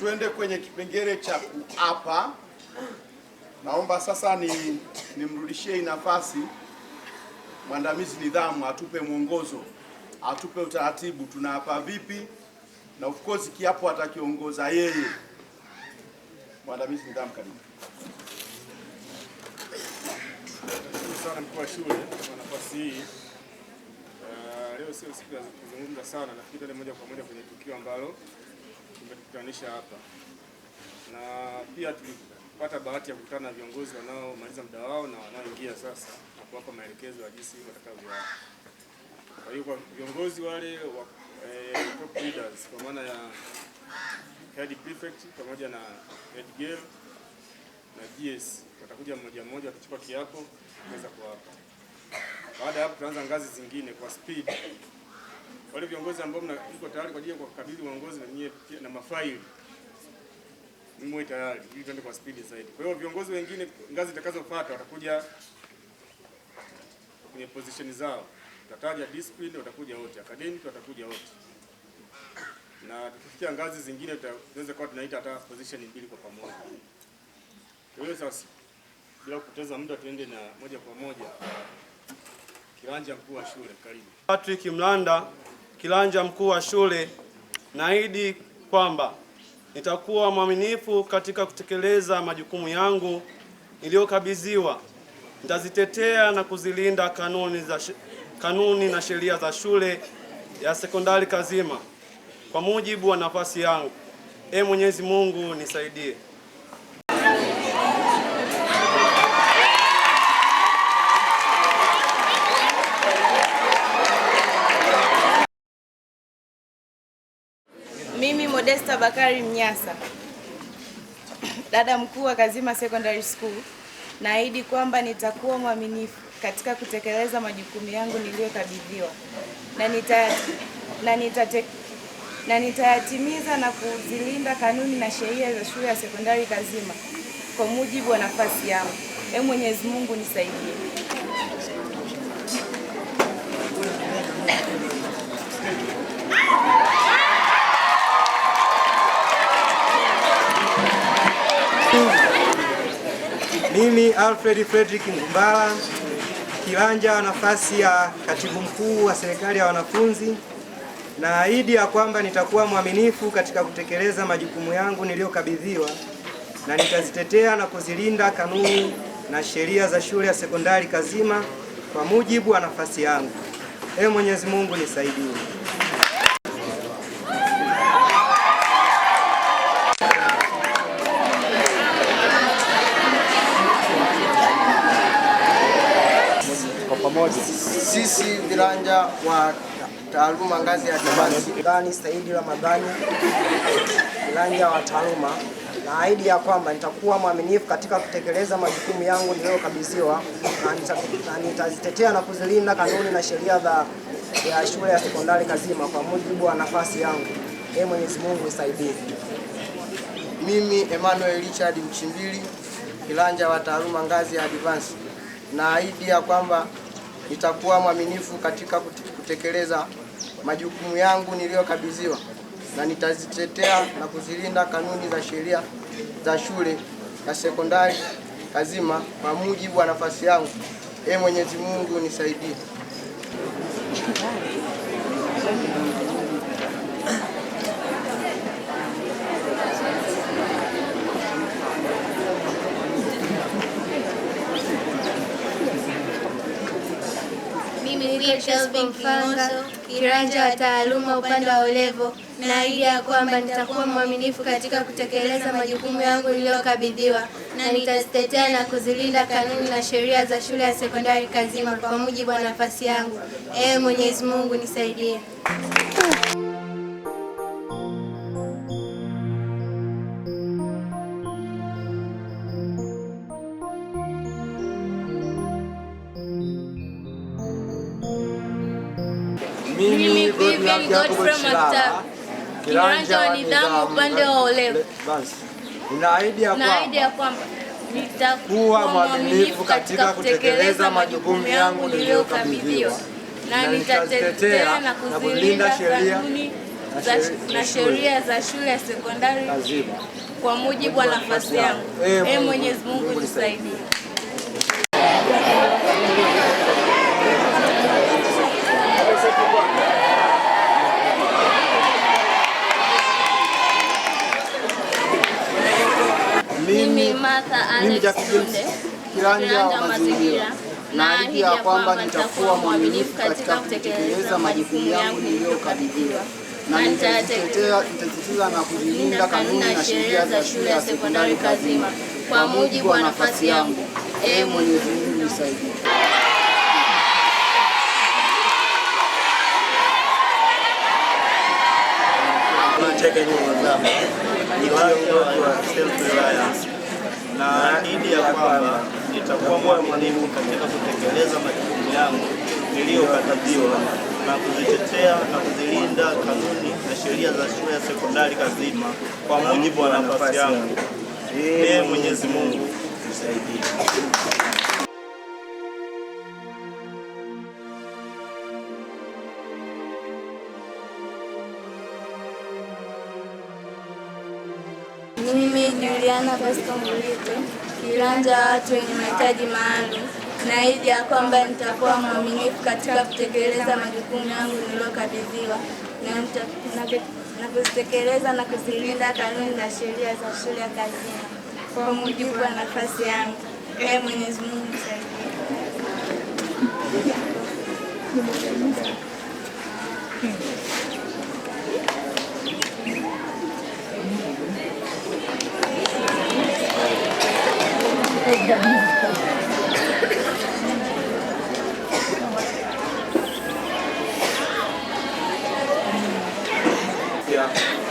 Tuende kwenye kipengele cha kuapa. Naomba sasa nimrudishie nafasi mwandamizi nidhamu atupe mwongozo, atupe utaratibu, tunaapa vipi, na of course kiapo atakiongoza yeye. Mwandamizi nidhamu, karibu. Asante sana mkuu wa shule kwa nafasi hii. Leo sio siku ya kuzungumza sana, nafikiri tuende moja kwa moja kwenye tukio ambalo tumetukutanisha hapa, na pia tulipata bahati ya kukutana na viongozi wanaomaliza muda wao na wanaoingia sasa na kuwapa maelekezo ya jinsi watakavyo. Kwa hiyo kwa viongozi wale wa top leaders kwa maana ya head prefect pamoja na head girl na GS watakuja mmoja mmoja, watachukua kiapo kuweza kuwapa. Baada ya hapo tunaanza ngazi zingine kwa speed. Wale viongozi ambao mko tayari kwa ajili ya kukabidhi uongozi na nyie na mafaili, mwe tayari ili tuende kwa speed zaidi. Kwa hiyo viongozi wengine ngazi zitakazofuata watakuja kwenye position zao. Tutataja discipline, watakuja wote, academic watakuja wote. Na tukifikia ngazi zingine tunaweza kuwa tunaita hata position mbili kwa pamoja. Kwa hiyo sasa bila kupoteza muda tuende na moja kwa moja kiranja mkuu wa shule. Karibu. Patrick Mlanda, kiranja mkuu wa shule. Naahidi kwamba nitakuwa mwaminifu katika kutekeleza majukumu yangu niliyokabidhiwa. Nitazitetea na kuzilinda kanuni na sheria za shule ya sekondari Kazima kwa mujibu wa nafasi yangu. Mwenyezi Mungu nisaidie. Mimi Modesta Bakari Mnyasa, dada mkuu wa Kazima Secondary School, naahidi kwamba nitakuwa mwaminifu katika kutekeleza majukumu yangu niliyokabidhiwa na nitayatimiza na kuzilinda kanuni na sheria za shule ya sekondari Kazima kwa mujibu wa nafasi yangu. Mwenyezi Mungu nisaidie. Mimi Alfred Frederick Ngumbala, kiranja wa nafasi ya katibu mkuu wa serikali ya wanafunzi, naahidi ya kwamba nitakuwa mwaminifu katika kutekeleza majukumu yangu niliyokabidhiwa na nitazitetea na kuzilinda kanuni na sheria za shule ya sekondari Kazima kwa mujibu wa nafasi yangu. Mwenyezi Mungu nisaidie. Sisi viranja wa taaluma ngazi ya Ramadhani Saidi Ramadhani, viranja wa taaluma, naahidi ya kwamba nitakuwa mwaminifu katika kutekeleza majukumu yangu niliyokabidhiwa na nitazitetea na kuzilinda kanuni na sheria ya shule ya sekondari Kazima kwa mujibu wa nafasi yangu. Mwenyezi Mungu nisaidie. Mimi Emmanuel Richard Mchimbili, kiranja wa taaluma ngazi ya advance, naahidi ya kwamba nitakuwa mwaminifu katika kutekeleza majukumu yangu niliyokabidhiwa na nitazitetea na kuzilinda kanuni za sheria za shule ya sekondari Kazima kwa mujibu wa nafasi yangu. Mwenyezi Mungu nisaidie. Shelvin Kingoso, kiranja wa taaluma upande wa ulevo, naahidi ya kwamba nitakuwa mwaminifu katika kutekeleza majukumu yangu niliyokabidhiwa na nitazitetea na kuzilinda kanuni na sheria za shule ya sekondari Kazima kwa mujibu wa nafasi yangu. Mwenyezi Mungu nisaidie. Mimi Godfrey Makta, kiranja wa nidhamu upande wa ulevo, naahidi ya kwamba nitakuwa mwaminifu katika kutekeleza majukumu yangu niliyokabidhiwa na nitatetea na kuzilinda kanuni na sheria za shule ya sekondari kwa mujibu wa nafasi yangu. Mwenyezi Mungu nisaidie. Mimi Martha Alex Tunde, kiranja wa mazingira, naahidi ya kwamba nitakuwa mwaminifu katika kutekeleza majukumu yangu niliyokabidhiwa na nitasisitiza na kuzilinda kanuni na sheria za shule ya sekondari Kazima kwa mujibu wa nafasi yangu. Mwenyezi Mungu nisaidie. Naahidi ya kwamba nitakuwa mwaminifu katika kutekeleza majukumu yangu niliyokabidhiwa na kuzitetea na kuzilinda kanuni na sheria za shule ya sekondari Kazima kwa mujibu wa nafasi yangu. Mwenyezi Mungu nisaidie. Mimi Juliana Pascal Mulito, kiranja watu wenye mahitaji maalum, naahidi ya kwamba nitakuwa mwaminifu katika kutekeleza majukumu yangu niliyokabidhiwa na kuzitekeleza na kuzilinda kanuni na sheria za shule ya Kazima kwa mujibu wa nafasi yangu. Mwenyezi Mungu nisaidie.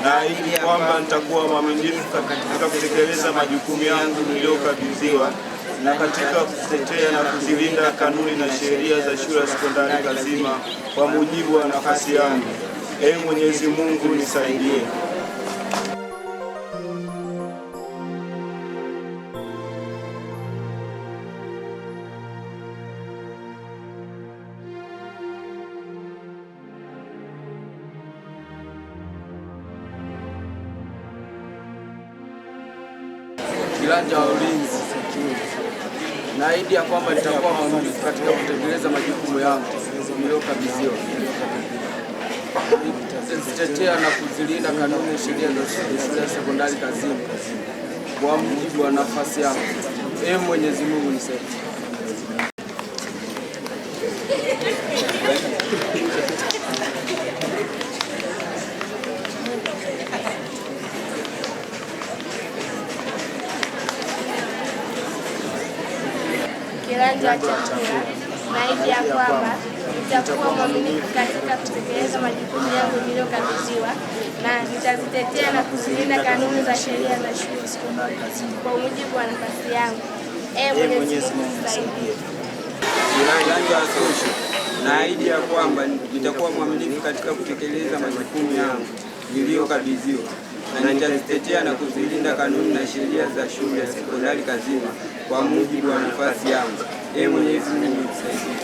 Naahidi kwamba nitakuwa mwaminifu katika kutekeleza majukumu yangu niliyokabidhiwa na katika kutetea na kuzilinda kanuni na sheria za shule ya sekondari Kazima kwa mujibu wa nafasi yangu. Mwenyezi Mungu nisaidie. Kiranja wa ulinzi naahidi ya kwamba nitakuwa mwaminifu katika kutekeleza majukumu yangu niliyokabidhiwa, nitatetea na kuzilinda kanuni na sheria za shule ya sekondari Kazima kwa mujibu wa nafasi yangu. Mwenyezi Mungu nisaidie. Kiranja wa chakula, naahidi ya kwamba nitakuwa mwaminifu katika kutekeleza majukumu yangu niliyokabidhiwa na nitazitetea na kuzilinda kanuni za sheria za shule ya sekondari Kazima kwa mujibu wa nafasi yangu. Mwenyezi Mungu nisaidie. Kiranja wa social, naahidi ya kwamba nitakuwa mwaminifu katika kutekeleza majukumu yangu niliyokabidhiwa na nitazitetea na kuzilinda kanuni na sheria za shule ya sekondari Kazima kwa mujibu wa nafasi yangu. Mwenyezi Mungu nisaidie.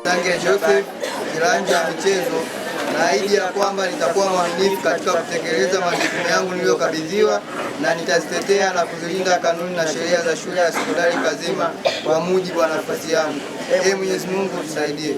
Dange Joseph, kiranja ya michezo, naahidi ya kwamba nitakuwa mwaminifu katika kutekeleza majukumu yangu niliyokabidhiwa na nitazitetea na kuzilinda kanuni na sheria za shule ya sekondari Kazima kwa mujibu wa nafasi yangu. Mwenyezi Mungu nisaidie.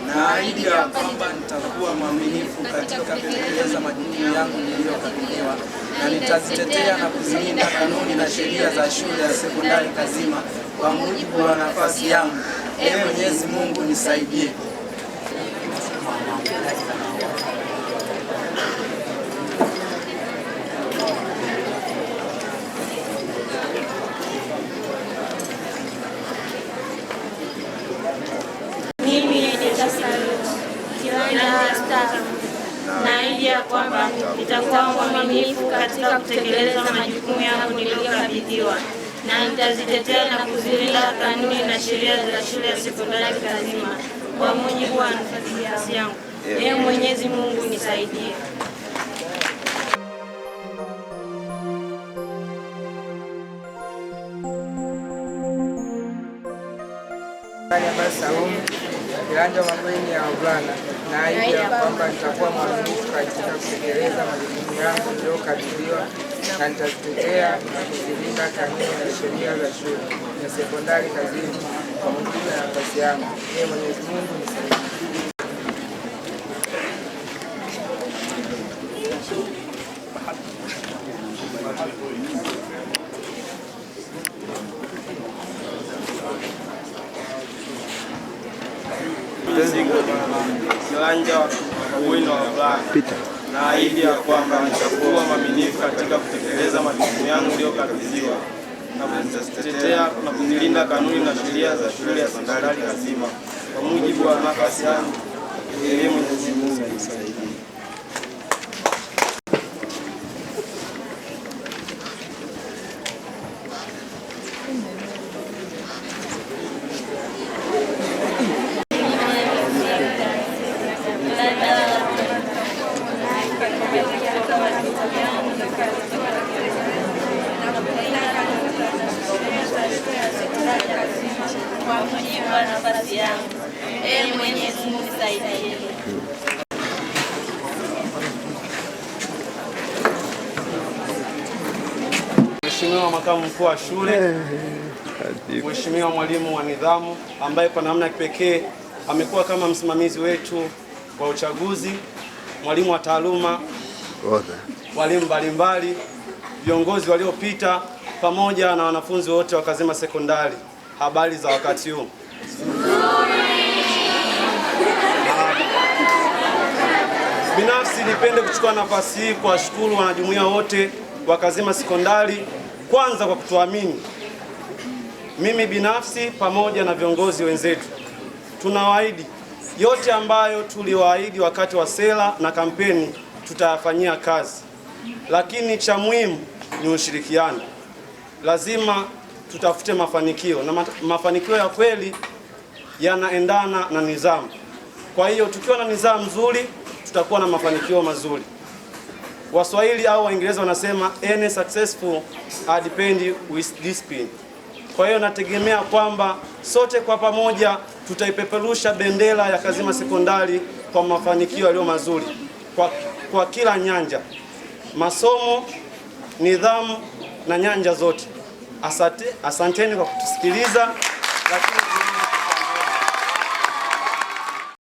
Naahidi ya kwamba nitakuwa mwaminifu katika kutekeleza majukumu yangu niliyokabidhiwa na nitazitetea na kuzilinda kanuni na sheria za shule ya sekondari Kazima kwa mujibu wa nafasi yangu. Mwenyezi Mungu nisaidie. Naahidi ya kwamba nitakuwa mwaminifu katika kutekeleza majukumu yangu niliyokabidhiwa na nitazitetea na kuzilinda kanuni na sheria za shule ya sekondari Kazima kwa mujibu wa nafasi yangu. Ee Mwenyezi Mungu nisaidie. Salum, kiranja mabweni ya wavulana, na ahidi ya kwamba nitakuwa mwaminifu katika kutekeleza majukumu yangu niliyokabidhiwa na nitazitetea na kuzilinda kanuni na sheria za shule ya sekondari Kazima kwa mujibu wa nafasi yangu. Ee Mwenyezi Mungu nisaidie. Kiranja mabweni ya wavulana, na ahidi ya kwamba nitakuwa mwaminifu katika kutekeleza majukumu yangu niliyokabidhiwa na kuzitetea na kuzilinda kanuni na sheria za shule ya sekondari Kazima kwa mujibu wa nafasi yangu. Ee Mwenyezi Mungu nisaidie. Kwa mujibu wa nafasi yangu. Ee Mwenyezi Mungu nisaidie. Mheshimiwa Makamu Mkuu wa Shule, Mheshimiwa Mwalimu wa Nidhamu ambaye kwa namna ya kipekee amekuwa kama msimamizi wetu wa uchaguzi, mwalimu wa taaluma, walimu mbalimbali, viongozi waliopita pamoja na wanafunzi wote wa Kazima Sekondari. Habari za wakati huu? Binafsi nipende kuchukua nafasi hii kuwashukuru wanajumuiya wote wa Kazima Sekondari kwanza kwa kutuamini. Mimi binafsi pamoja na viongozi wenzetu tunawaahidi yote ambayo tuliwaahidi wakati wa sera na kampeni tutayafanyia kazi, lakini cha muhimu ni ushirikiano. Lazima tutafute mafanikio na mafanikio ya kweli yanaendana na nidhamu. Kwa hiyo tukiwa na nidhamu nzuri tutakuwa na mafanikio mazuri. Waswahili au Waingereza wanasema any successful are depend with discipline. Kwa hiyo nategemea kwamba sote kwa pamoja tutaipeperusha bendera ya Kazima Sekondari kwa mafanikio yaliyo mazuri kwa kila nyanja: masomo, nidhamu na nyanja zote. Asanteni kwa kutusikiliza. Lakini